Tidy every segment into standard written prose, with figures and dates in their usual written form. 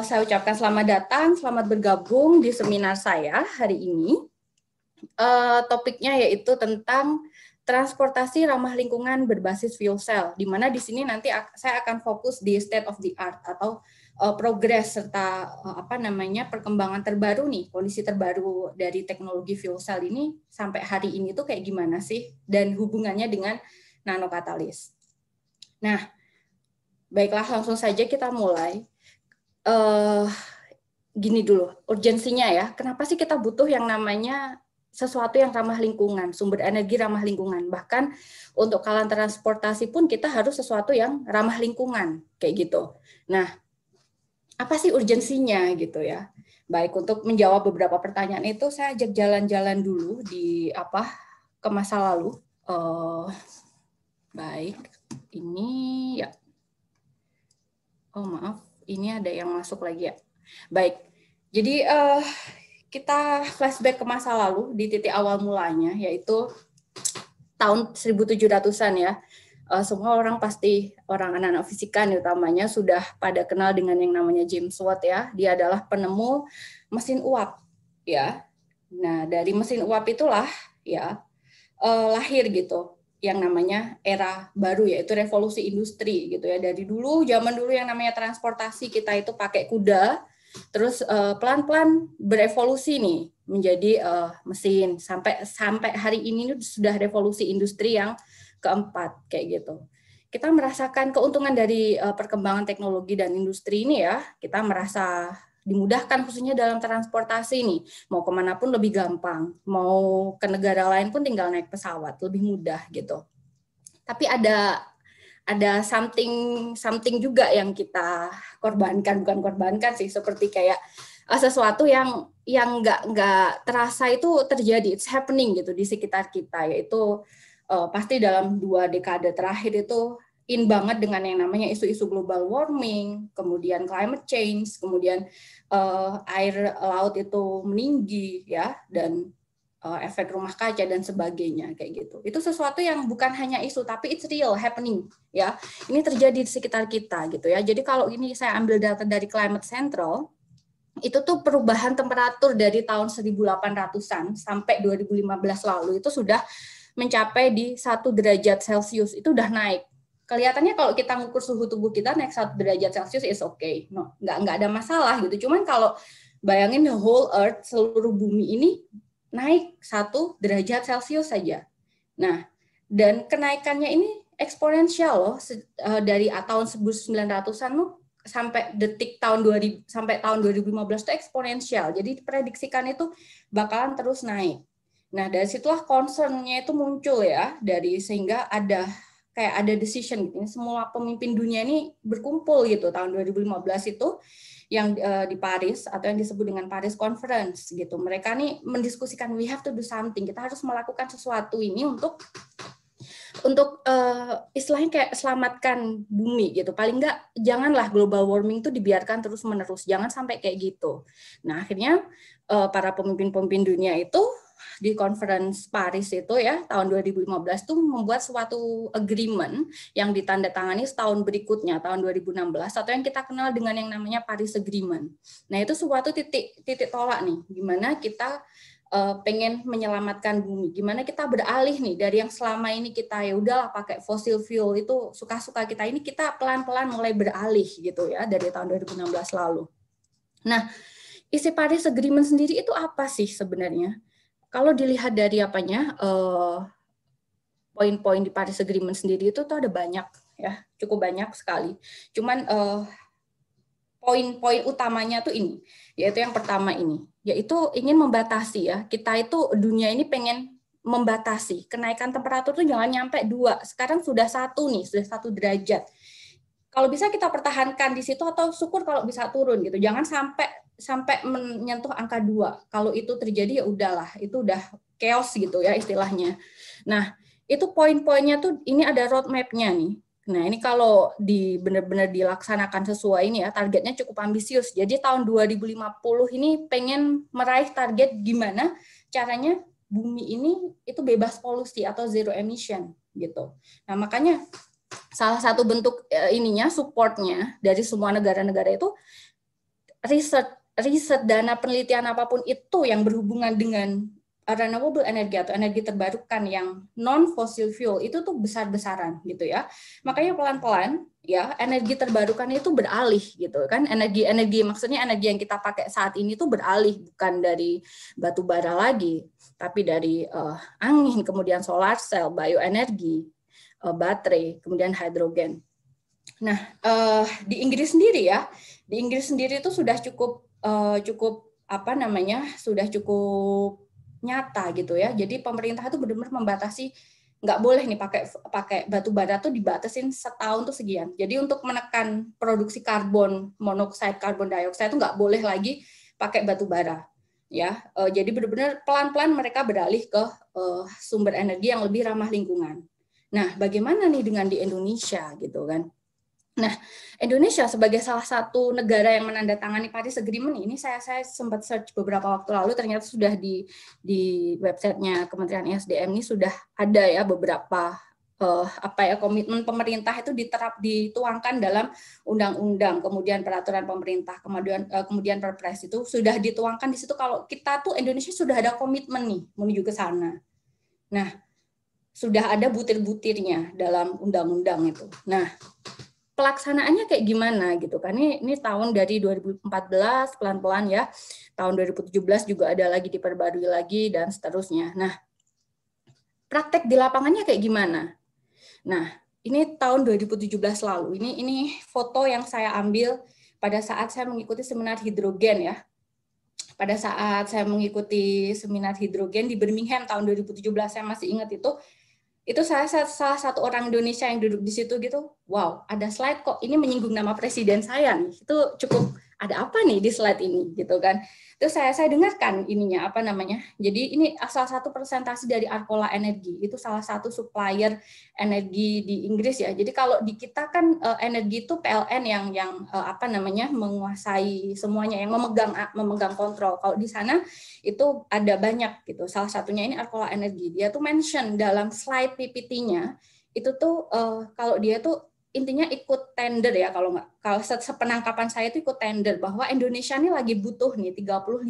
Saya ucapkan selamat datang, selamat bergabung di seminar saya hari ini. Topiknya yaitu tentang transportasi ramah lingkungan berbasis fuel cell, di mana di sini nanti saya akan fokus di state of the art atau progres serta perkembangan terbaru nih, kondisi terbaru dari teknologi fuel cell ini sampai hari ini tuh kayak gimana sih, dan hubungannya dengan nanokatalis. Nah, baiklah langsung saja kita mulai. Gini dulu, urgensinya ya. Kenapa sih kita butuh yang namanya sesuatu yang ramah lingkungan, sumber energi ramah lingkungan. Bahkan untuk kalangan transportasi pun kita harus sesuatu yang ramah lingkungan, kayak gitu. Nah, apa sih urgensinya gitu ya? Baik, untuk menjawab beberapa pertanyaan itu saya ajak jalan-jalan dulu ke masa lalu. Baik, ini ya. Oh maaf, ini ada yang masuk lagi ya. Baik, jadi kita flashback ke masa lalu di titik awal mulanya, yaitu tahun 1700-an ya. Semua orang pasti, orang anak-anak fisika utamanya sudah pada kenal dengan yang namanya James Watt ya. Dia adalah penemu mesin uap ya. Nah, dari mesin uap itulah ya lahir gitu yang namanya era baru, yaitu revolusi industri gitu ya. Dari dulu, zaman dulu yang namanya transportasi kita itu pakai kuda, terus pelan-pelan berevolusi nih menjadi mesin sampai hari ini sudah revolusi industri yang keempat kayak gitu. Kita merasakan keuntungan dari perkembangan teknologi dan industri ini ya. Kita merasa dimudahkan khususnya dalam transportasi nih, mau kemanapun lebih gampang, mau ke negara lain pun tinggal naik pesawat, lebih mudah gitu. Tapi ada something juga yang kita bukan korbankan sih, seperti kayak sesuatu yang nggak terasa itu terjadi, it's happening gitu di sekitar kita, yaitu pasti dalam 2 dekade terakhir itu in banget dengan yang namanya isu-isu global warming, kemudian climate change, kemudian air laut itu meninggi ya, dan efek rumah kaca dan sebagainya kayak gitu. Itu sesuatu yang bukan hanya isu tapi it's real happening ya. Ini terjadi di sekitar kita gitu ya. Jadi kalau ini saya ambil data dari Climate Central, itu tuh perubahan temperatur dari tahun 1800-an sampai 2015 lalu itu sudah mencapai di 1 derajat Celcius, itu udah naik. Kelihatannya kalau kita ngukur suhu tubuh kita naik 1 derajat Celcius is okay, no, nggak ada masalah gitu. Cuman kalau bayangin the whole earth, seluruh bumi ini naik 1 derajat Celcius saja. Nah, dan kenaikannya ini eksponensial loh, dari tahun 1900-an loh, sampai tahun 2015 itu eksponensial. Jadi diprediksikan itu bakalan terus naik. Nah, dari situlah concern-nya itu muncul ya, sehingga ada decision gitu. Semua pemimpin dunia ini berkumpul gitu tahun 2015 itu yang di Paris atau yang disebut dengan Paris Conference gitu. Mereka nih mendiskusikan we have to do something. Kita harus melakukan sesuatu ini untuk istilahnya kayak selamatkan bumi gitu. Paling enggak janganlah global warming itu dibiarkan terus-menerus. Jangan sampai kayak gitu. Nah, akhirnya para pemimpin-pemimpin dunia itu di conference Paris itu ya tahun 2015 itu membuat suatu agreement yang ditandatangani setahun berikutnya tahun 2016 atau yang kita kenal dengan yang namanya Paris Agreement. Nah, itu suatu titik tolak nih, gimana kita pengen menyelamatkan bumi, gimana kita beralih nih dari yang selama ini kita ya udahlah pakai fossil fuel itu suka-suka kita, ini kita pelan-pelan mulai beralih gitu ya dari tahun 2016 lalu. Nah, isi Paris Agreement sendiri itu apa sih sebenarnya? Kalau dilihat dari poin-poin di Paris Agreement sendiri itu tuh ada banyak ya, cukup banyak sekali. Cuman poin-poin utamanya tuh ini, yaitu yang pertama ini, yaitu ingin membatasi ya, kita itu dunia ini pengen membatasi kenaikan temperatur tuh jangan nyampe 2, sekarang sudah 1 nih, sudah 1 derajat. Kalau bisa kita pertahankan di situ atau syukur kalau bisa turun gitu, jangan sampai menyentuh angka 2. Kalau itu terjadi ya udahlah, itu udah chaos gitu ya istilahnya. Nah, itu poin-poinnya tuh ini ada roadmap-nya nih. Nah, ini kalau benar-benar dilaksanakan sesuai ini ya, targetnya cukup ambisius. Jadi tahun 2050 ini pengen meraih target gimana caranya bumi ini itu bebas polusi atau zero emission gitu. Nah, makanya salah satu bentuk supportnya dari semua negara-negara itu riset dana penelitian apapun itu yang berhubungan dengan renewable energy atau energi terbarukan yang non fossil fuel itu tuh besar-besaran gitu ya. Makanya pelan-pelan ya energi terbarukan itu beralih gitu kan. Energi maksudnya energi yang kita pakai saat ini tuh beralih bukan dari batu bara lagi, tapi dari angin, kemudian solar cell, bioenergi, baterai, kemudian hidrogen. Nah, di Inggris sendiri ya, di Inggris sendiri itu sudah cukup apa namanya, sudah cukup nyata gitu ya. Jadi pemerintah itu benar-benar membatasi, nggak boleh nih pakai batu bara tuh dibatasin setahun tuh sekian. Jadi untuk menekan produksi karbon monoksida, karbon dioksida itu nggak boleh lagi pakai batu bara. Ya, jadi benar-benar pelan-pelan mereka beralih ke sumber energi yang lebih ramah lingkungan. Nah, bagaimana nih dengan di Indonesia gitu kan? Nah, Indonesia sebagai salah satu negara yang menandatangani Paris Agreement ini saya sempat search beberapa waktu lalu, ternyata sudah di websitenya Kementerian ESDM ini sudah ada ya beberapa komitmen pemerintah itu dituangkan dalam undang-undang, kemudian peraturan pemerintah, kemudian Perpres itu sudah dituangkan di situ kalau kita tuh Indonesia sudah ada komitmen nih menuju ke sana. Nah, sudah ada butir-butirnya dalam undang-undang itu. Nah, pelaksanaannya kayak gimana gitu kan, ini tahun dari 2014 pelan-pelan ya, tahun 2017 juga ada lagi diperbarui lagi dan seterusnya. Nah, praktek di lapangannya kayak gimana? Nah, ini tahun 2017 lalu, ini foto yang saya ambil pada saat saya mengikuti seminar hidrogen ya. Pada saat saya mengikuti seminar hidrogen di Birmingham tahun 2017, saya masih ingat itu saya salah satu orang Indonesia yang duduk di situ gitu. Wow, ada slide kok ini menyinggung nama presiden saya nih. Itu cukup ada apa nih di slide ini gitu kan. Terus saya dengarkan ininya apa namanya. Jadi ini salah satu presentasi dari Arcola Energy. Itu salah satu supplier energi di Inggris ya. Jadi kalau di kita kan energi itu PLN yang apa namanya menguasai semuanya, yang memegang kontrol. Kalau di sana itu ada banyak gitu. Salah satunya ini Arcola Energy. Dia tuh mention dalam slide PPT-nya itu tuh kalau dia tuh intinya ikut tender ya, kalau sepenangkapan saya itu ikut tender bahwa Indonesia ini lagi butuh nih 35.000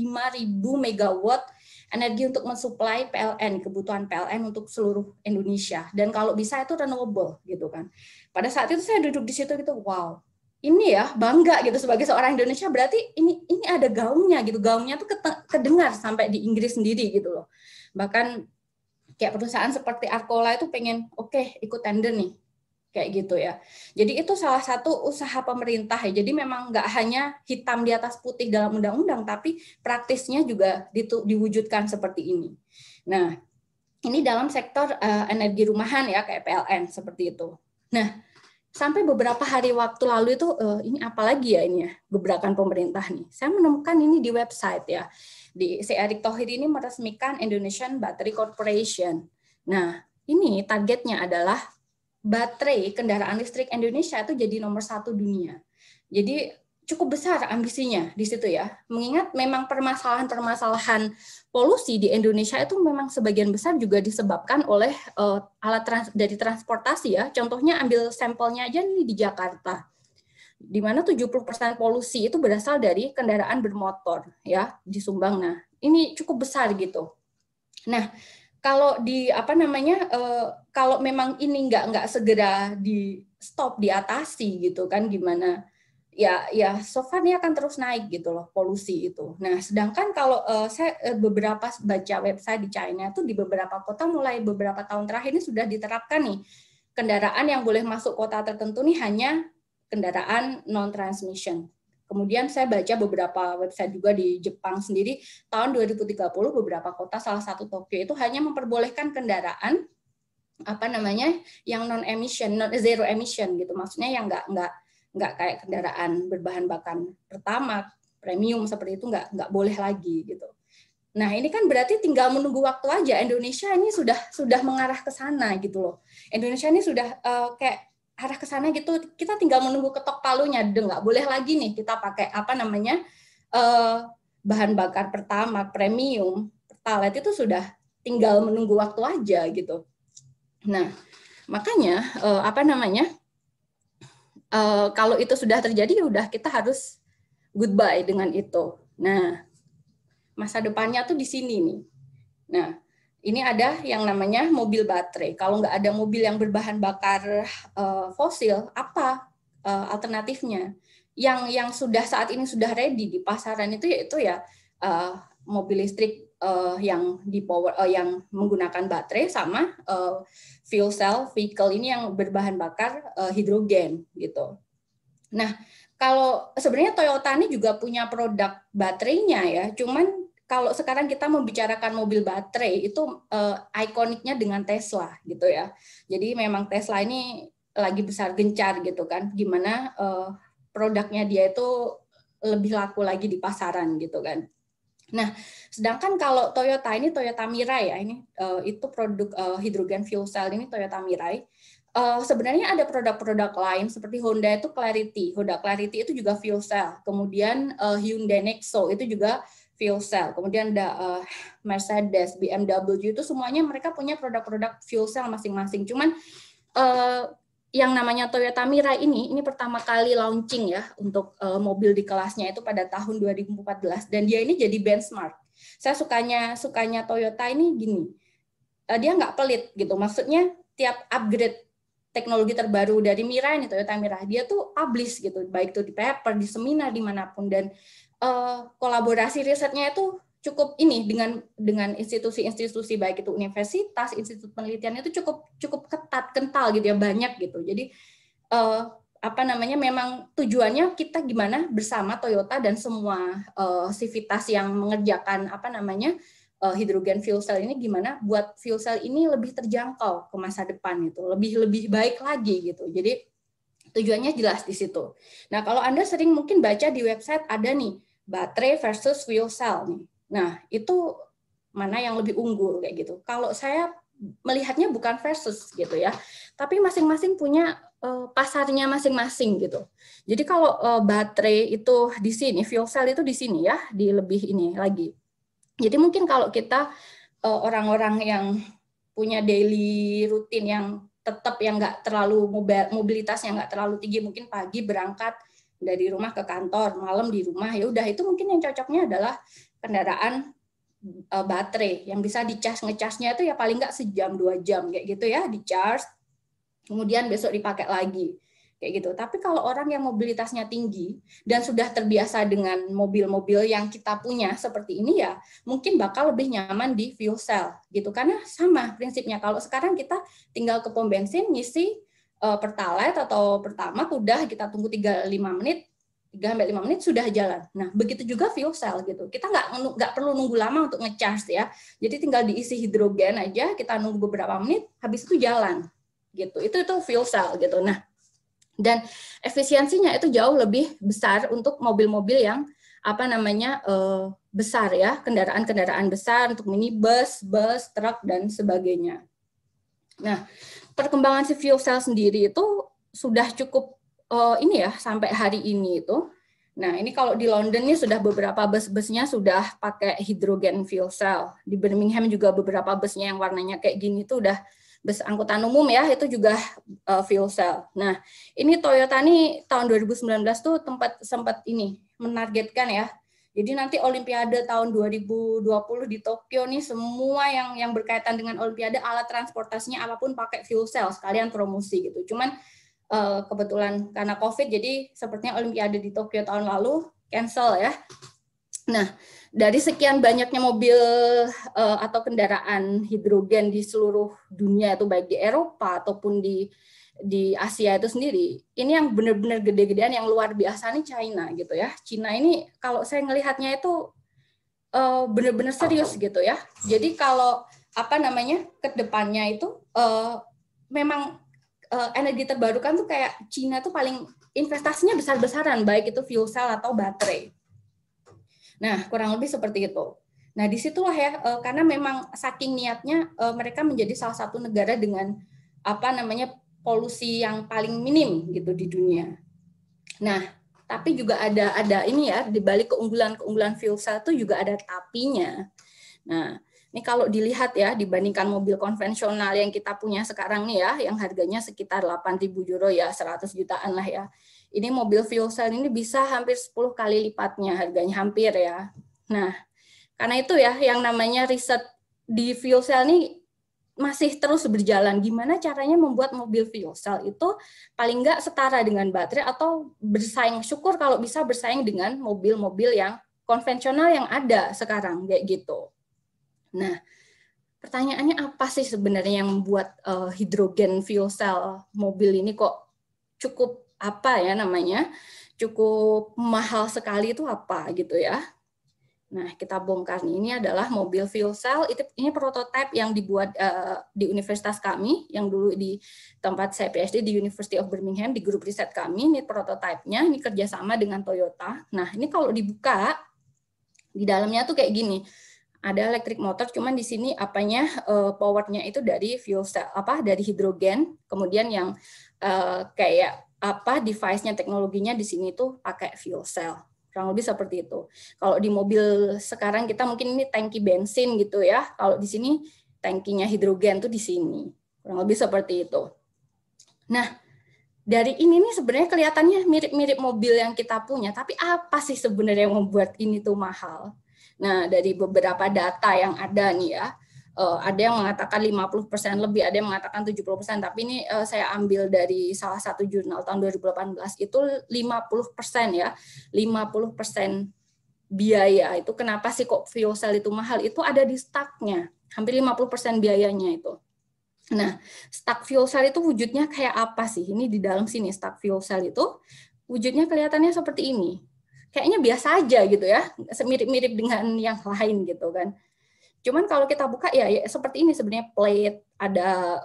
megawatt energi untuk mensuplai PLN, kebutuhan PLN untuk seluruh Indonesia, dan kalau bisa itu renewable gitu kan. Pada saat itu saya duduk di situ gitu, wow, ini ya bangga gitu sebagai seorang Indonesia, berarti ini ada gaungnya gitu, gaungnya tuh kedengar sampai di Inggris sendiri gitu loh. Bahkan kayak perusahaan seperti Arcola itu pengen oke, ikut tender nih kayak gitu ya. Jadi itu salah satu usaha pemerintah ya. Jadi memang nggak hanya hitam di atas putih dalam undang-undang, tapi praktisnya juga diwujudkan seperti ini. Nah, ini dalam sektor energi rumahan ya, kayak PLN seperti itu. Nah, sampai beberapa hari waktu lalu itu ini apalagi ya ini ya, gebrakan pemerintah nih. Saya menemukan ini di website ya. Si Erick Thohir ini meresmikan Indonesian Battery Corporation. Nah, ini targetnya adalah baterai kendaraan listrik Indonesia itu jadi nomor 1 dunia. Jadi cukup besar ambisinya di situ ya. Mengingat memang permasalahan polusi di Indonesia itu memang sebagian besar juga disebabkan oleh alat dari transportasi ya. Contohnya ambil sampelnya aja nih di Jakarta, di mana 70% polusi itu berasal dari kendaraan bermotor ya di Sumbang. Nah, ini cukup besar gitu. Nah, kalau di apa namanya kalau memang ini nggak segera di stop, diatasi gitu kan, gimana ya so far ini akan terus naik gitu loh polusi itu. Nah, sedangkan kalau saya beberapa baca website di China tuh di beberapa kota mulai beberapa tahun terakhir ini sudah diterapkan nih, kendaraan yang boleh masuk kota tertentu nih hanya kendaraan non transmission. Kemudian saya baca beberapa website juga di Jepang sendiri, tahun 2030 beberapa kota, salah satu Tokyo itu hanya memperbolehkan kendaraan apa namanya yang non emission, zero emission gitu. Maksudnya yang nggak kayak kendaraan berbahan bakar pertama premium seperti itu nggak boleh lagi gitu. Nah, ini kan berarti tinggal menunggu waktu aja. Indonesia ini sudah mengarah ke sana gitu loh. Indonesia ini sudah kayak arah ke sana gitu, kita tinggal menunggu ketok palunya. Nggak boleh lagi nih kita pakai apa namanya bahan bakar pertama premium, pertalite itu sudah tinggal menunggu waktu aja gitu. Nah, makanya apa namanya kalau itu sudah terjadi, udah kita harus goodbye dengan itu. Nah, masa depannya tuh di sini nih. Nah, ini ada yang namanya mobil baterai. Kalau nggak ada mobil yang berbahan bakar fosil, apa alternatifnya? Yang sudah saat ini sudah ready di pasaran itu yaitu ya mobil listrik yang yang menggunakan baterai sama fuel cell vehicle ini yang berbahan bakar hidrogen gitu. Nah, kalau sebenarnya Toyota ini juga punya produk baterainya ya, cuman kalau sekarang kita membicarakan mobil baterai itu ikoniknya dengan Tesla gitu ya. Jadi memang Tesla ini lagi besar gencar gitu kan, gimana produknya dia itu lebih laku lagi di pasaran gitu kan. Nah, sedangkan kalau Toyota ini Toyota Mirai ya, ini itu produk hidrogen fuel cell ini Toyota Mirai. Sebenarnya ada produk-produk lain seperti Honda itu Clarity. Honda Clarity itu juga fuel cell. Kemudian Hyundai Nexo itu juga fuel cell. Kemudian ada Mercedes, BMW itu semuanya mereka punya produk-produk fuel cell masing-masing. Cuman yang namanya Toyota Mirai ini pertama kali launching ya untuk mobil di kelasnya itu pada tahun 2014 dan dia ini jadi benchmark. Saya sukanya Toyota ini gini, dia nggak pelit gitu. Maksudnya tiap upgrade teknologi terbaru dari Mirai nih Toyota Mirai dia tuh publish gitu, baik itu di paper, di seminar dimanapun dan kolaborasi risetnya itu cukup ini dengan institusi-institusi baik itu universitas, institut penelitian itu cukup ketat, kental gitu ya, banyak gitu. Jadi memang tujuannya kita gimana bersama Toyota dan semua sivitas yang mengerjakan hidrogen fuel cell ini gimana buat fuel cell ini lebih terjangkau ke masa depan itu, lebih baik lagi gitu. Jadi tujuannya jelas di situ. Nah, kalau Anda sering mungkin baca di website ada nih baterai versus fuel cell nih. Nah, itu mana yang lebih unggul kayak gitu. Kalau saya melihatnya bukan versus gitu ya, tapi masing-masing punya pasarnya masing-masing gitu. Jadi kalau baterai itu di sini, fuel cell itu di sini ya, di lebih ini lagi. Jadi mungkin kalau kita orang-orang yang punya daily rutin yang tetap yang nggak terlalu mobilitasnya nggak terlalu tinggi, mungkin pagi berangkat dari rumah ke kantor, malam di rumah, ya udah itu mungkin yang cocoknya adalah kendaraan baterai yang bisa ngecasnya itu ya paling nggak sejam 2 jam kayak gitu ya, di-charge, kemudian besok dipakai lagi kayak gitu. Tapi kalau orang yang mobilitasnya tinggi dan sudah terbiasa dengan mobil-mobil yang kita punya seperti ini ya, mungkin bakal lebih nyaman di fuel cell gitu. Karena sama prinsipnya. Kalau sekarang kita tinggal ke pom bensin ngisi Pertalite atau Pertamax udah kita tunggu 3-5 menit 3-5 menit sudah jalan. Nah, begitu juga fuel cell gitu. Kita nggak perlu nunggu lama untuk ngecharge ya. Jadi tinggal diisi hidrogen aja, kita nunggu beberapa menit, habis itu jalan gitu. Itu fuel cell gitu. Nah, dan efisiensinya itu jauh lebih besar untuk mobil-mobil yang besar ya, kendaraan-kendaraan besar untuk minibus, bus, truk dan sebagainya. Nah, perkembangan si fuel cell sendiri itu sudah cukup ini ya sampai hari ini itu. Nah, ini kalau di London ini sudah beberapa bus-busnya sudah pakai hidrogen fuel cell. Di Birmingham juga beberapa busnya yang warnanya kayak gini tuh udah bus angkutan umum ya, itu juga fuel cell. Nah, ini Toyota nih tahun 2019 tuh sempat ini menargetkan ya. Jadi nanti Olimpiade tahun 2020 di Tokyo nih semua yang berkaitan dengan Olimpiade alat transportasinya apapun pakai fuel cell sekalian promosi gitu. Cuman kebetulan karena COVID jadi sepertinya Olimpiade di Tokyo tahun lalu cancel ya. Nah, dari sekian banyaknya mobil atau kendaraan hidrogen di seluruh dunia itu baik di Eropa ataupun di Asia itu sendiri, ini yang benar-benar gede-gedean yang luar biasa nih China gitu ya. China ini kalau saya ngelihatnya itu benar-benar serius gitu ya. Jadi kalau ke depannya itu memang energi terbarukan tuh kayak China tuh paling investasinya besar-besaran baik itu fuel cell atau baterai. Nah, kurang lebih seperti itu. Nah, disitulah ya, karena memang saking niatnya mereka menjadi salah satu negara dengan polusi yang paling minim gitu di dunia. Nah, tapi juga ada ini ya, di balik keunggulan fuel cell itu juga ada tapinya. Nah, ini kalau dilihat ya, dibandingkan mobil konvensional yang kita punya sekarang nih ya, yang harganya sekitar 8.000 euro ya, 100 jutaan lah ya. Ini mobil fuel cell ini bisa hampir 10 kali lipatnya harganya, hampir ya. Nah, karena itu ya yang namanya riset di fuel cell ini masih terus berjalan. Gimana caranya membuat mobil fuel cell itu paling nggak setara dengan baterai atau bersaing, syukur kalau bisa bersaing dengan mobil-mobil yang konvensional yang ada sekarang kayak gitu. Nah, pertanyaannya apa sih sebenarnya yang membuat hidrogen fuel cell mobil ini kok cukup apa ya namanya, cukup mahal sekali, itu apa gitu ya. Nah, kita bongkar nih, ini adalah mobil fuel cell, ini prototipe yang dibuat di universitas kami, yang dulu di tempat saya PhD di University of Birmingham, di grup riset kami, ini prototipenya, ini kerjasama dengan Toyota. Nah, ini kalau dibuka, di dalamnya tuh kayak gini, ada electric motor, cuman di sini apanya powernya itu dari fuel cell, dari hidrogen, kemudian yang kayak device-nya, teknologinya di sini tuh pakai fuel cell. Kurang lebih seperti itu. Kalau di mobil sekarang kita mungkin ini tangki bensin gitu ya. Kalau di sini tangkinya hidrogen tuh di sini. Kurang lebih seperti itu. Nah, dari ini nih sebenarnya kelihatannya mirip-mirip mobil yang kita punya, tapi apa sih sebenarnya yang membuat ini tuh mahal? Nah, dari beberapa data yang ada nih ya, ada yang mengatakan 50% lebih, ada yang mengatakan 70%, tapi ini saya ambil dari salah satu jurnal tahun 2018, itu 50% ya, 50% biaya. Itu kenapa sih kok fuel cell itu mahal? Itu ada di stacknya, hampir 50% biayanya itu. Nah, stack fuel cell itu wujudnya kayak apa sih? Ini di dalam sini, stack fuel cell itu wujudnya kelihatannya seperti ini. Kayaknya biasa aja gitu ya, mirip-mirip dengan yang lain gitu kan. Cuman kalau kita buka ya seperti ini sebenarnya, plate, ada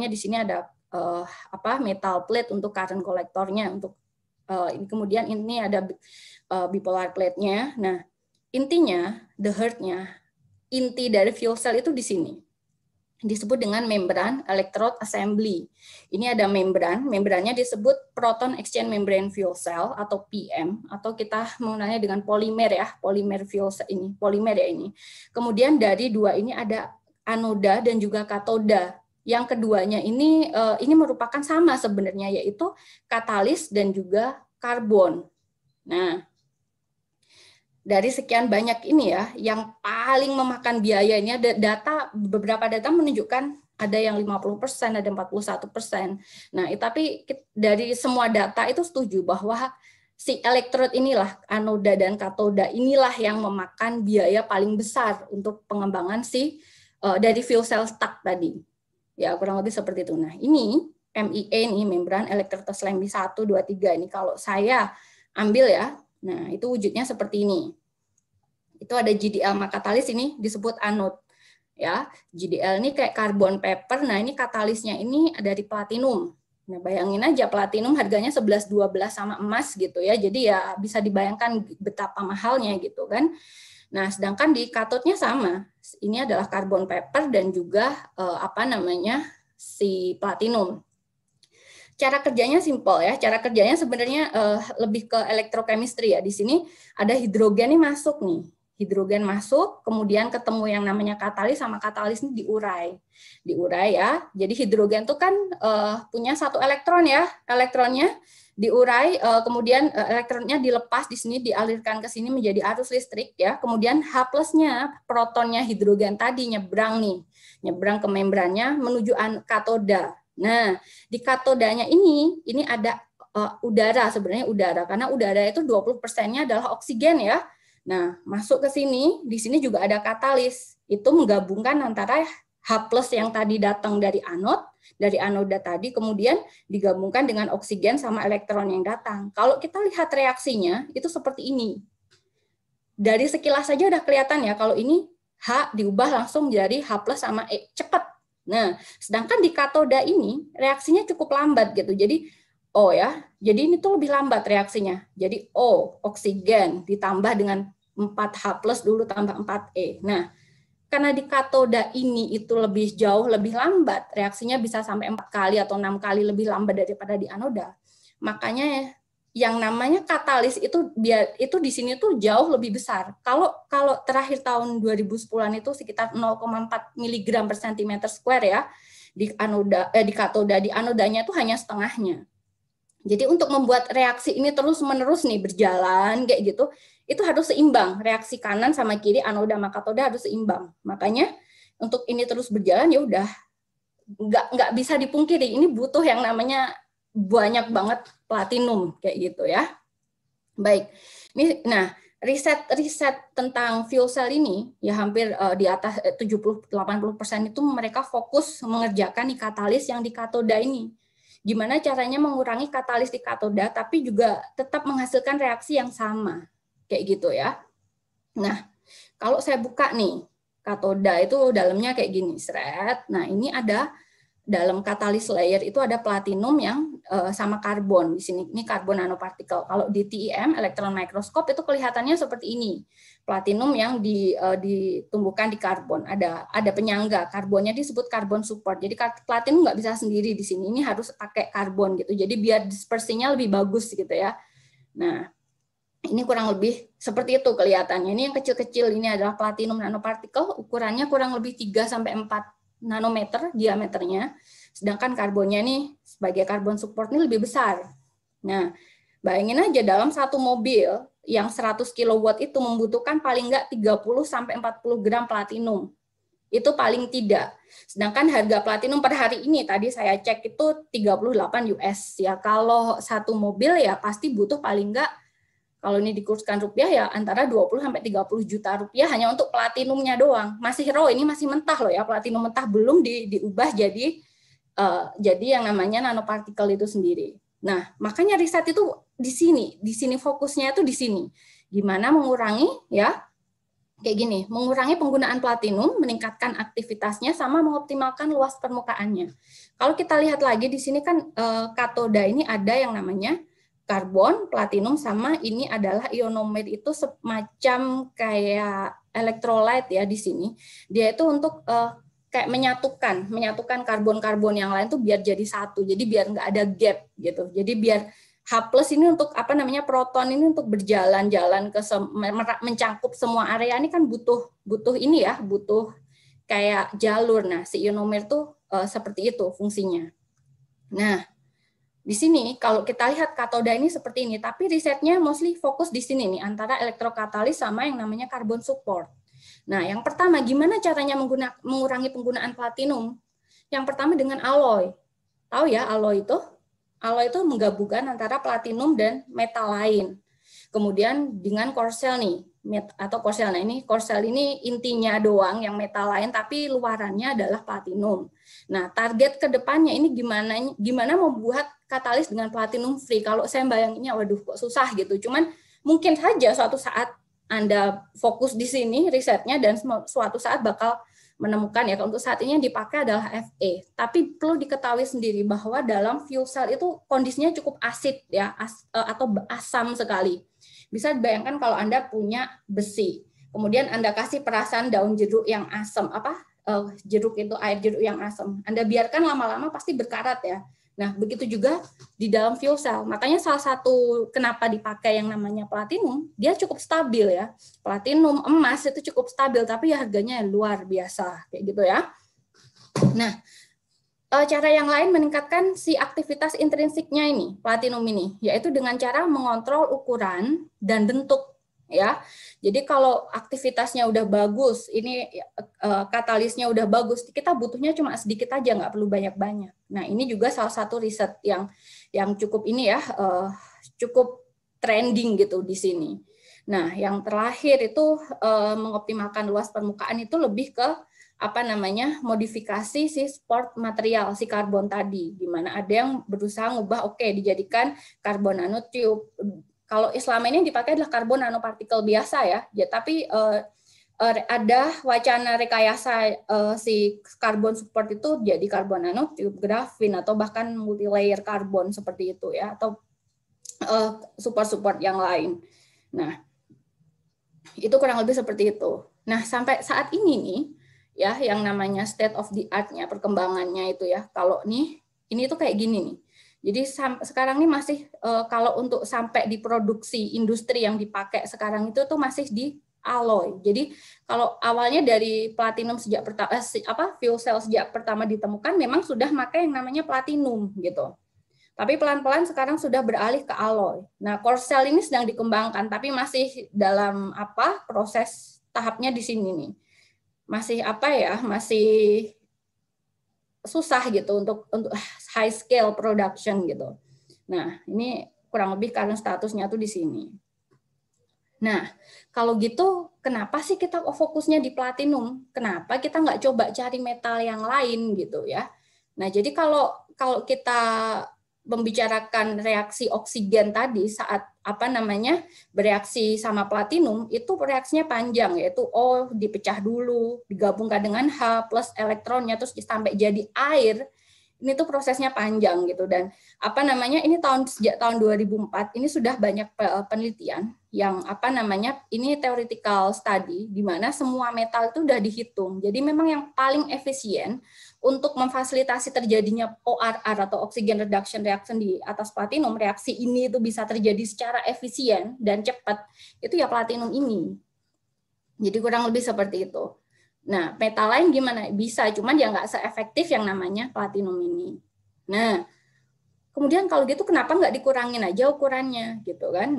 di sini ada metal plate untuk current kolektornya, untuk ini, kemudian ini ada bipolar plate-nya. Nah, intinya the heart-nya, inti dari fuel cell itu di sini. Disebut dengan membran electrode assembly. Ini ada membrannya disebut proton exchange membrane fuel cell atau PM, atau kita mengenalnya dengan polimer ya, polimer fuel cell ini, polimer ya ini. Kemudian dari dua ini ada anoda dan juga katoda. Yang keduanya ini merupakan sama sebenarnya, yaitu katalis dan juga karbon. Nah, dari sekian banyak ini ya, yang paling memakan biaya ini ada beberapa data menunjukkan ada yang 50%, ada 41%. Nah, tapi dari semua data itu setuju bahwa si elektrod inilah, anoda dan katoda inilah yang memakan biaya paling besar untuk pengembangan dari fuel cell stack tadi. Ya, kurang lebih seperti itu. Nah, ini MEA nih, membran electrode assembly 1, 2, 3 ini kalau saya ambil ya. Nah, itu wujudnya seperti ini. Itu ada GDL, maka katalis ini disebut anode. Ya, GDL ini kayak carbon paper. Nah, ini katalisnya ini dari platinum. Nah, bayangin aja platinum harganya 11-12 sama emas gitu ya. Jadi ya bisa dibayangkan betapa mahalnya gitu kan. Nah, sedangkan di katodnya sama. Ini adalah carbon paper dan juga si platinum. Cara kerjanya simpel ya. Cara kerjanya sebenarnya lebih ke elektrochemistry ya. Di sini ada hidrogen nih masuk nih. Hidrogen masuk, kemudian ketemu yang namanya katalis, sama katalis ini diurai. Diurai ya. Jadi hidrogen itu kan punya satu elektron ya. Elektronnya diurai, kemudian elektronnya dilepas di sini, dialirkan ke sini menjadi arus listrik ya. Kemudian H+-nya, protonnya hidrogen tadi nyebrang nih. Nyebrang ke membrannya menuju katoda. Nah, di katodanya ini ada udara, sebenarnya udara, karena udara itu 20%-nya adalah oksigen ya. Nah, masuk ke sini, di sini juga ada katalis. Itu menggabungkan antara H+ yang tadi datang dari anoda tadi, kemudian digabungkan dengan oksigen sama elektron yang datang. Kalau kita lihat reaksinya, itu seperti ini. Dari sekilas saja udah kelihatan ya, kalau ini H diubah langsung menjadi H+ sama E, cepat. Nah, sedangkan di katoda ini reaksinya cukup lambat gitu. Jadi O ya. Jadi ini tuh lebih lambat reaksinya. Jadi O, oksigen ditambah dengan 4H+ dulu tambah 4E. Nah, karena di katoda ini itu jauh lebih lambat, reaksinya bisa sampai 4 kali atau 6 kali lebih lambat daripada di anoda. Makanya yang namanya katalis itu di sini tuh jauh lebih besar. Kalau terakhir tahun 2010-an itu sekitar 0,4 mg per cm² ya di anoda, di katoda. Di anodanya itu hanya setengahnya. Jadi untuk membuat reaksi ini terus-menerus nih berjalan kayak gitu, itu harus seimbang. Reaksi kanan sama kiri, anoda sama katoda harus seimbang. Makanya untuk ini terus berjalan ya udah nggak bisa dipungkiri, ini butuh yang namanya banyak banget platinum kayak gitu ya. Baik, ini nah riset tentang fuel cell ini ya hampir di atas 70-80% itu mereka fokus mengerjakan nih katalis yang di katoda ini. Gimana caranya mengurangi katalis di katoda tapi juga tetap menghasilkan reaksi yang sama kayak gitu ya. Nah, kalau saya buka nih katoda itu dalamnya kayak gini, seret. Nah, ini ada dalam katalis layer itu ada platinum yang sama karbon di sini. Ini karbon nanopartikel. Kalau di TEM elektron mikroskop itu kelihatannya seperti ini. Platinum yang ditumbuhkan di karbon. Ada penyangga. Karbonnya disebut karbon support. Jadi platinum nggak bisa sendiri di sini. Ini harus pakai karbon gitu. Jadi biar dispersinya lebih bagus gitu ya. Nah, ini kurang lebih seperti itu kelihatannya. Ini yang kecil-kecil ini adalah platinum nanopartikel. Ukurannya kurang lebih 3-4 nanometer diameternya, sedangkan karbonnya nih sebagai karbon support ini lebih besar. Nah, bayangin aja dalam satu mobil yang 100 kW itu membutuhkan paling nggak 30-40 gram platinum. Itu paling tidak. Sedangkan harga platinum per hari ini tadi saya cek itu 38 US ya. Kalau satu mobil ya pasti butuh paling nggak, kalau ini dikurskan rupiah ya antara 20-30 juta rupiah hanya untuk platinumnya doang. Masih raw, ini masih mentah loh ya, platinum mentah belum diubah jadi yang namanya nanopartikel itu sendiri. Nah, makanya riset itu di sini fokusnya itu di sini. Gimana mengurangi ya kayak gini, mengurangi penggunaan platinum, meningkatkan aktivitasnya sama mengoptimalkan luas permukaannya. Kalau kita lihat lagi di sini kan katoda ini ada yang namanya karbon, platinum, sama ini adalah ionomer, itu semacam kayak elektrolit ya di sini. Dia itu untuk kayak menyatukan karbon-karbon yang lain tuh biar jadi satu. Jadi biar nggak ada gap gitu. Jadi biar H+ ini untuk apa namanya proton ini untuk berjalan-jalan ke mencangkup semua area ini kan butuh ini ya, butuh kayak jalur. Nah, si ionomer tuh seperti itu fungsinya. Nah, di sini kalau kita lihat katoda ini seperti ini, tapi risetnya mostly fokus di sini nih antara elektrokatalis sama yang namanya karbon support. Nah, yang pertama gimana caranya mengurangi penggunaan platinum? Yang pertama dengan alloy. Tahu ya alloy itu? Alloy itu menggabungkan antara platinum dan metal lain. Kemudian dengan korsel nih, atau korsel. Nah, ini korsel ini intinya doang yang metal lain tapi luarannya adalah platinum. Nah, target ke depannya ini gimana membuat katalis dengan platinum free. Kalau saya bayanginnya waduh kok susah gitu. Cuman mungkin saja suatu saat Anda fokus di sini risetnya dan suatu saat bakal menemukan ya. Untuk saat ini yang dipakai adalah Fe. Tapi perlu diketahui sendiri bahwa dalam fuel cell itu kondisinya cukup asid ya, atau asam sekali. Bisa dibayangkan kalau Anda punya besi, kemudian Anda kasih perasan daun jeruk yang asam, jeruk itu air jeruk yang asam. Anda biarkan lama-lama pasti berkarat ya. Nah, begitu juga di dalam fuel cell. Makanya salah satu kenapa dipakai yang namanya platinum, dia cukup stabil ya. Platinum, emas itu cukup stabil, tapi ya harganya luar biasa kayak gitu ya. Nah, cara yang lain meningkatkan si aktivitas intrinsiknya ini, platinum ini, yaitu dengan cara mengontrol ukuran dan bentuk ya. Jadi kalau aktivitasnya udah bagus, ini katalisnya udah bagus, kita butuhnya cuma sedikit aja, nggak perlu banyak-banyak. Nah, ini juga salah satu riset yang cukup ini ya, cukup trending gitu di sini. Nah, yang terakhir itu mengoptimalkan luas permukaan itu lebih ke apa namanya modifikasi si support material si karbon tadi, di mana ada yang berusaha ngubah dijadikan karbon nanotube. Kalau selama ini yang dipakai adalah karbon nanopartikel biasa ya, tapi ada wacana rekayasa si karbon support itu jadi karbon nanotube, grafin, atau bahkan multi-layer karbon seperti itu ya, atau support yang lain. Nah, itu kurang lebih seperti itu. Nah, sampai saat ini nih ya, yang namanya state of the art-nya, perkembangannya itu ya, kalau ini tuh kayak gini nih. Jadi sekarang ini masih kalau untuk sampai di produksi industri yang dipakai sekarang itu tuh masih di alloy. Jadi kalau awalnya dari platinum sejak fuel cell sejak pertama ditemukan memang sudah pakai yang namanya platinum gitu. Tapi pelan-pelan sekarang sudah beralih ke alloy. Nah, core cell ini sedang dikembangkan, tapi masih dalam proses tahapnya di sini nih. Masih masih susah gitu untuk high scale production gitu. Nah, ini kurang lebih karena statusnya tuh di sini. Nah, kalau gitu kenapa sih kita fokusnya di platinum? Kenapa kita nggak coba cari metal yang lain gitu ya? Nah, jadi kalau kita membicarakan reaksi oksigen tadi saat bereaksi sama platinum, itu reaksinya panjang, yaitu O dipecah dulu, digabungkan dengan H plus elektronnya terus sampai jadi air. Ini tuh prosesnya panjang gitu, dan ini sejak tahun 2004 ini sudah banyak penelitian yang ini theoretical study di mana semua metal itu udah dihitung. Jadi memang yang paling efisien untuk memfasilitasi terjadinya ORR atau oxygen reduction reaction di atas platinum, reaksi ini itu bisa terjadi secara efisien dan cepat, itu ya platinum ini. Jadi kurang lebih seperti itu. Nah, metal lain gimana? Bisa, cuman ya nggak seefektif yang namanya platinum ini. Nah, kemudian kalau gitu kenapa nggak dikurangin aja ukurannya gitu kan?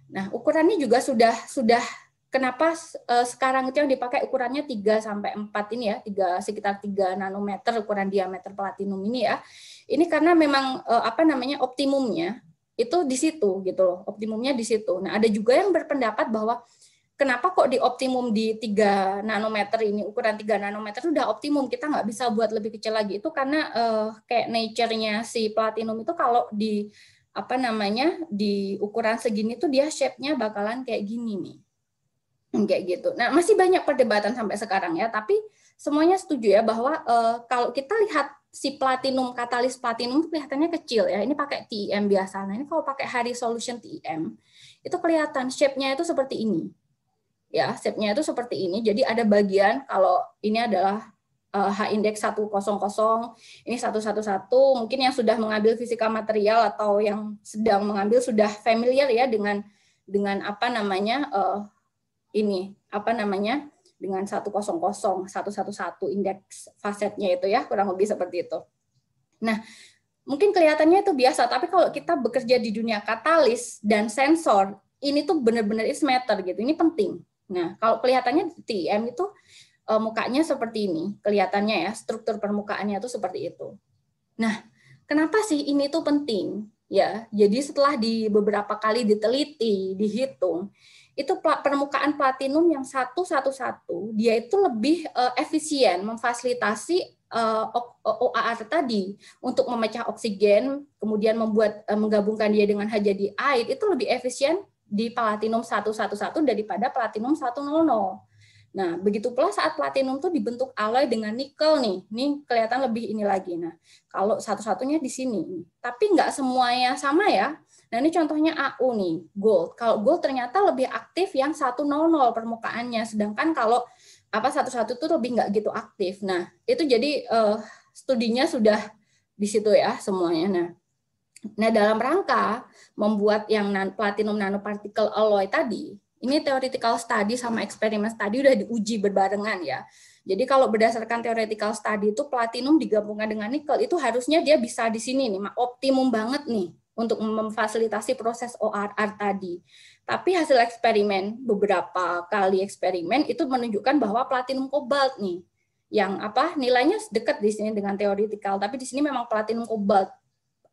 Nah ukurannya juga sudah kenapa sekarang itu yang dipakai ukurannya 3 sampai 4 ini ya, sekitar 3 nanometer ukuran diameter platinum ini ya. Ini karena memang optimumnya itu di situ gitu loh, optimumnya di situ. Nah, ada juga yang berpendapat bahwa kenapa kok di optimum di 3 nanometer ini, ukuran 3 nanometer itu udah optimum, kita nggak bisa buat lebih kecil lagi. Itu karena kayak nature-nya si platinum itu kalau di di ukuran segini tuh dia shape-nya bakalan kayak gini nih. Kayak gitu. Nah, masih banyak perdebatan sampai sekarang ya, tapi semuanya setuju ya bahwa kalau kita lihat si platinum, katalis platinum itu kelihatannya kecil ya. Ini pakai TEM biasa. Nah, ini kalau pakai high resolution TEM itu kelihatan shape-nya itu seperti ini. Ya, shape-nya itu seperti ini. Jadi ada bagian kalau ini adalah H index 100, ini 111. Mungkin yang sudah mengambil fisika material atau yang sedang mengambil sudah familiar ya dengan dengan 100, 111 indeks fasetnya itu ya, kurang lebih seperti itu. Nah, mungkin kelihatannya itu biasa, tapi kalau kita bekerja di dunia katalis dan sensor, ini tuh benar-benar is matter gitu. Ini penting. Nah, kalau kelihatannya di TEM itu mukanya seperti ini, kelihatannya ya, struktur permukaannya itu seperti itu. Nah, kenapa sih ini tuh penting? Ya, jadi setelah beberapa kali diteliti, dihitung, itu permukaan platinum yang 111 dia itu lebih efisien memfasilitasi OAR tadi untuk memecah oksigen, kemudian menggabungkan dia dengan H jadi air, itu lebih efisien di platinum 111 daripada platinum 100. Nah, begitu pula saat platinum itu dibentuk alloy dengan nikel nih. Ini kelihatan lebih ini lagi. Nah, kalau satu-satunya di sini. Tapi nggak semuanya sama ya. Nah, ini contohnya AU nih, gold. Kalau gold ternyata lebih aktif yang 100 permukaannya, sedangkan kalau 11 itu lebih nggak gitu aktif. Nah, itu jadi studinya sudah di situ ya semuanya. Nah, dalam rangka membuat yang platinum nanoparticle alloy tadi, ini theoretical study sama eksperimen study udah diuji berbarengan ya. Jadi kalau berdasarkan theoretical study itu platinum digabungkan dengan nikel itu harusnya dia bisa di sini nih, optimum banget nih untuk memfasilitasi proses ORR tadi. Tapi hasil eksperimen, beberapa kali eksperimen itu menunjukkan bahwa platinum kobalt nih yang nilainya dekat di sini dengan theoretical, tapi di sini memang platinum kobalt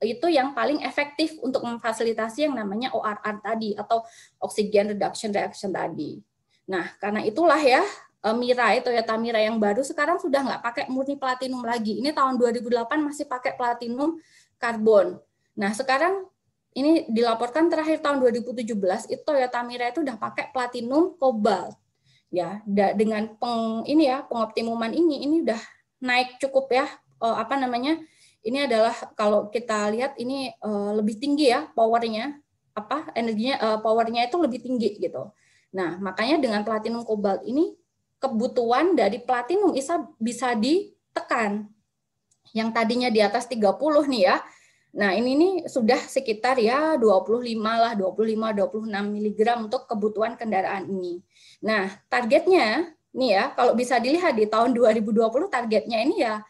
itu yang paling efektif untuk memfasilitasi yang namanya ORR tadi atau oxygen reduction reaction tadi. Nah, karena itulah ya Mirai, Toyota Mirai yang baru sekarang sudah nggak pakai murni platinum lagi. Ini tahun 2008 masih pakai platinum karbon. Nah, sekarang ini dilaporkan terakhir tahun 2017 itu Toyota Mirai itu udah pakai platinum kobalt. Ya, dengan pengoptimuman ini udah naik cukup ya ini adalah kalau kita lihat ini lebih tinggi ya powernya, energinya, powernya itu lebih tinggi gitu. Nah, makanya dengan platinum kobalt ini kebutuhan dari platinum bisa ditekan. Yang tadinya di atas 30 nih ya. Nah, ini nih sudah sekitar ya 25 26 mg untuk kebutuhan kendaraan ini. Nah, targetnya nih ya, kalau bisa dilihat di tahun 2020 targetnya ini ya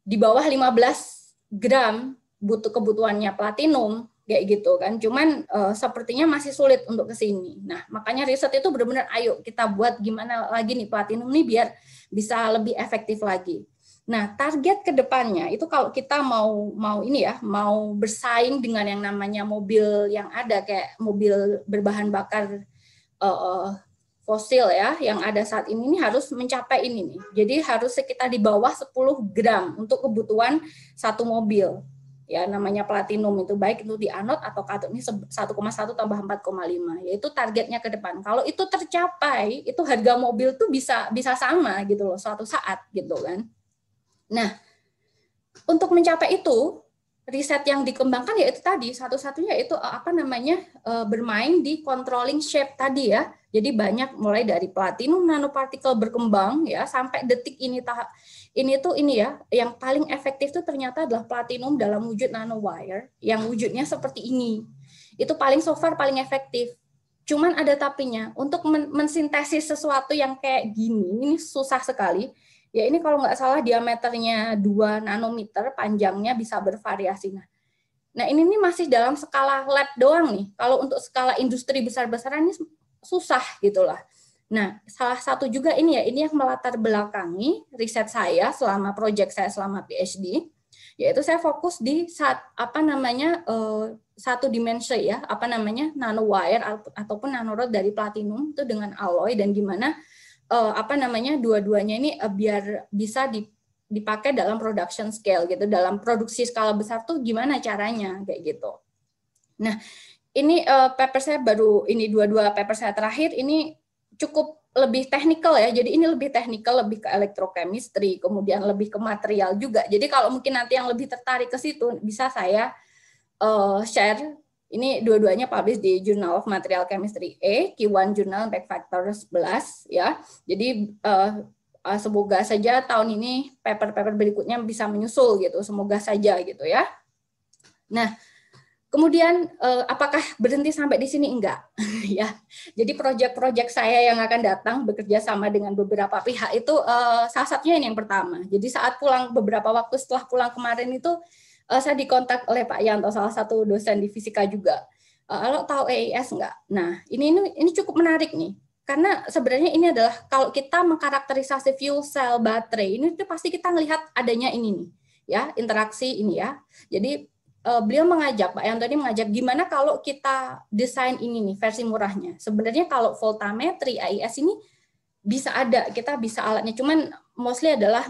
di bawah 15 gram kebutuhannya platinum kayak gitu kan. Cuman sepertinya masih sulit untuk ke sini. Nah, makanya riset itu benar-benar ayo kita buat gimana lagi nih platinum nih biar bisa lebih efektif lagi. Nah, target ke depannya itu kalau kita mau ini ya, mau bersaing dengan yang namanya mobil yang ada kayak mobil berbahan bakar fosil ya, yang ada saat ini harus mencapai ini nih. Jadi harus sekitar di bawah 10 gram untuk kebutuhan satu mobil. Ya, namanya platinum itu baik itu di anode atau katot ini 1,1 tambah 4,5, yaitu targetnya ke depan. Kalau itu tercapai, itu harga mobil tuh bisa sama gitu loh suatu saat gitu kan. Nah, untuk mencapai itu riset yang dikembangkan yaitu tadi satu-satunya itu bermain di controlling shape tadi ya. Jadi banyak mulai dari platinum nanopartikel berkembang ya sampai detik ini yang paling efektif itu ternyata adalah platinum dalam wujud nanowire yang wujudnya seperti ini. Itu so far paling efektif. Cuman ada tapinya. Untuk mensintesis sesuatu yang kayak gini ini susah sekali. Ya ini kalau nggak salah diameternya 2 nanometer, panjangnya bisa bervariasi. Nah ini masih dalam skala lab doang nih. Kalau untuk skala industri besar-besaran ini susah gitulah. Nah salah satu juga ini yang melatar belakangi riset saya selama proyek saya selama PhD, yaitu saya fokus di satu dimensi ya, nanowire ataupun nanorod dari platinum itu dengan alloy dan gimana dua-duanya ini biar bisa dipakai dalam production scale gitu, dalam produksi skala besar tuh gimana caranya kayak gitu. Nah, ini paper saya dua paper saya terakhir ini cukup lebih teknikal ya. Jadi ini lebih teknikal, lebih ke elektrochemistry, kemudian lebih ke material juga. Jadi kalau mungkin nanti yang lebih tertarik ke situ bisa saya share. Ini dua-duanya publish di Journal of Material Chemistry A, Q1 Journal Back Factor 11 ya. Jadi semoga saja tahun ini paper-paper berikutnya bisa menyusul gitu, semoga saja gitu ya. Nah, kemudian apakah berhenti sampai di sini? Enggak ya. Jadi proyek-proyek saya yang akan datang bekerja sama dengan beberapa pihak itu salah satunya ini yang pertama. Jadi saat pulang beberapa waktu setelah pulang kemarin itu saya dikontak oleh Pak Yanto, salah satu dosen di fisika juga. Lo tahu EIS enggak? Nah, ini cukup menarik nih. Karena sebenarnya ini adalah kalau kita mengkarakterisasi fuel cell baterai, ini pasti kita melihat adanya ini nih, ya, interaksi ini ya. Jadi beliau mengajak, Pak Yanto ini mengajak gimana kalau kita desain ini nih versi murahnya. Sebenarnya kalau voltametri AIS ini bisa ada, kita bisa alatnya, cuman mostly adalah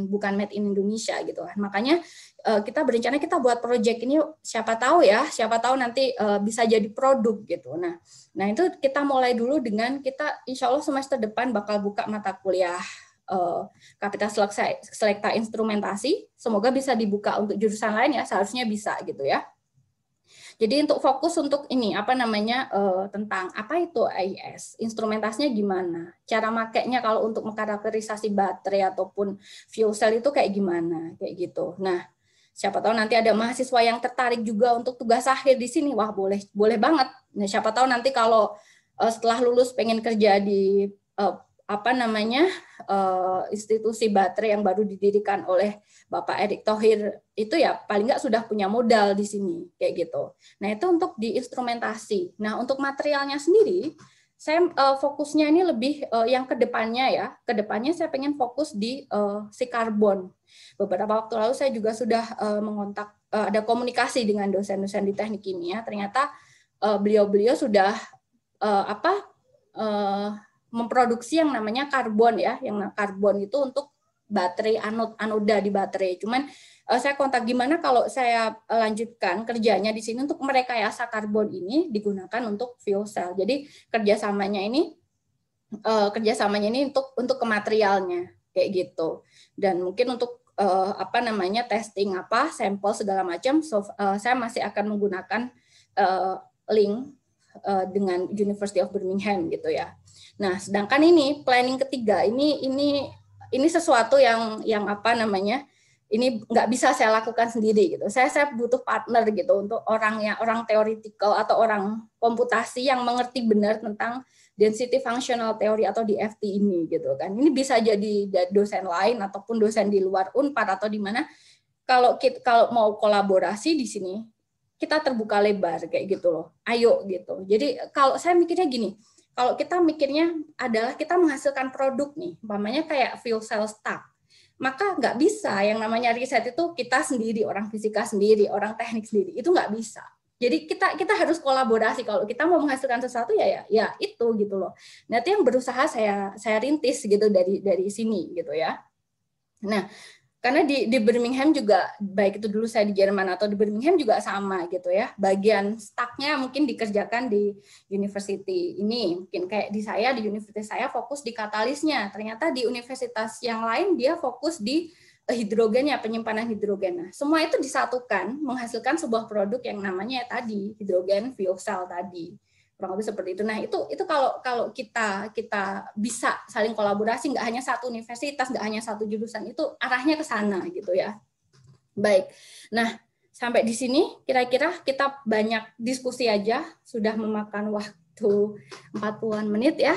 bukan made in Indonesia gitu kan. Makanya kita berencana kita buat project ini siapa tahu nanti bisa jadi produk gitu. Nah itu kita mulai dulu dengan kita insya Allah semester depan bakal buka mata kuliah Kapita Selekta Instrumentasi. Semoga bisa dibuka untuk jurusan lain ya, seharusnya bisa gitu ya. Jadi untuk fokus untuk ini tentang apa itu AIS, instrumentasinya gimana, cara makainya kalau untuk mengkarakterisasi baterai ataupun fuel cell itu kayak gimana, kayak gitu. Nah, siapa tahu nanti ada mahasiswa yang tertarik juga untuk tugas akhir di sini, wah boleh banget. Nah, siapa tahu nanti kalau setelah lulus pengen kerja di institusi baterai yang baru didirikan oleh Bapak Erick Thohir itu ya paling nggak sudah punya modal di sini kayak gitu. Nah itu untuk di instrumentasi. Nah untuk materialnya sendiri saya fokusnya ini lebih yang kedepannya ya. Kedepannya saya pengen fokus di si karbon. Beberapa waktu lalu saya juga sudah mengontak ada komunikasi dengan dosen-dosen di teknik kimia. Ternyata beliau-beliau sudah memproduksi yang namanya karbon ya, yang karbon itu untuk baterai anoda di baterai. Cuman saya kontak gimana kalau saya lanjutkan kerjanya di sini untuk merekayasa karbon ini digunakan untuk fuel cell. Jadi kerjasamanya ini untuk ke materialnya kayak gitu. Dan mungkin untuk testing sampel segala macam, saya masih akan menggunakan link dengan University of Birmingham gitu ya. Nah, sedangkan ini planning ketiga ini sesuatu yang ini nggak bisa saya lakukan sendiri gitu. Saya butuh partner gitu untuk orang teoritikal atau orang komputasi yang mengerti benar tentang density functional theory atau DFT ini gitu kan. Ini bisa jadi dosen lain ataupun dosen di luar Unpad atau di mana. kalau mau kolaborasi di sini, kita terbuka lebar kayak gitu loh. Ayo gitu. Jadi kalau saya mikirnya gini, kalau kita mikirnya adalah kita menghasilkan produk nih, umpamanya kayak fuel cell stack, maka nggak bisa yang namanya riset itu kita sendiri, orang fisika sendiri, orang teknik sendiri, itu nggak bisa. Jadi kita harus kolaborasi. Kalau kita mau menghasilkan sesuatu ya itu gitu loh. Nanti yang berusaha saya rintis gitu dari sini gitu ya. Nah, karena di Birmingham juga, baik itu dulu saya di Jerman atau di Birmingham juga sama gitu ya. Bagian stacknya mungkin dikerjakan di university ini. Mungkin kayak di universitas saya fokus di katalisnya. Ternyata di universitas yang lain dia fokus di hidrogennya, penyimpanan hidrogen. Nah, semua itu disatukan menghasilkan sebuah produk yang namanya tadi hidrogen fuel cell tadi. Kurang lebih seperti itu. Nah, itu kalau kita bisa saling kolaborasi, nggak hanya satu universitas, nggak hanya satu jurusan, itu arahnya ke sana gitu ya. Baik. Nah, sampai di sini kira-kira kita banyak diskusi aja, sudah memakan waktu 40-an menit ya.